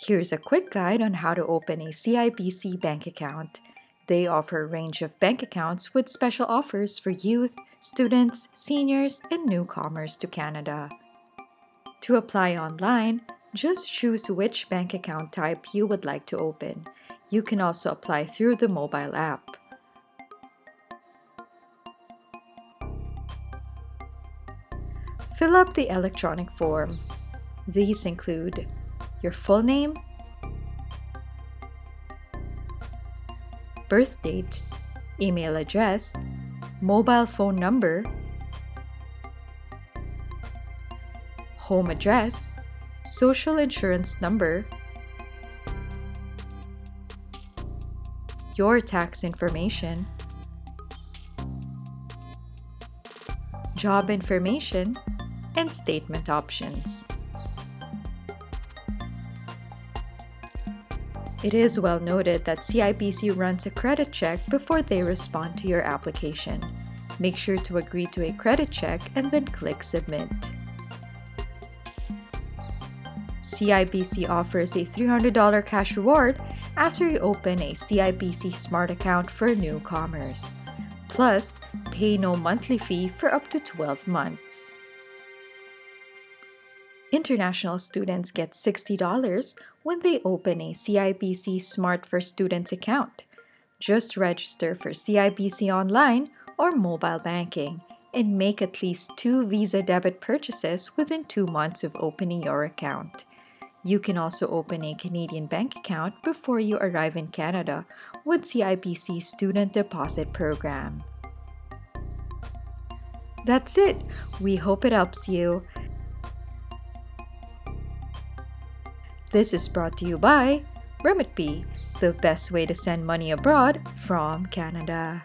Here's a quick guide on how to open a CIBC bank account. They offer a range of bank accounts with special offers for youth, students, seniors, and newcomers to Canada. To apply online, just choose which bank account type you would like to open. You can also apply through the mobile app. Fill up the electronic form. These include your full name, birth date, email address, mobile phone number, home address, social insurance number, your tax information, job information, and statement options. It is well noted that CIBC runs a credit check before they respond to your application. Make sure to agree to a credit check and then click Submit. CIBC offers a $300 cash reward after you open a CIBC Smart account for newcomers. Plus, pay no monthly fee for up to 12 months. International students get $60 when they open a CIBC Smart for Students account. Just register for CIBC Online or mobile banking and make at least 2 Visa debit purchases within 2 months of opening your account. You can also open a Canadian bank account before you arrive in Canada with CIBC Student Deposit Program. That's it! We hope it helps you. This is brought to you by RemitBee, the best way to send money abroad from Canada.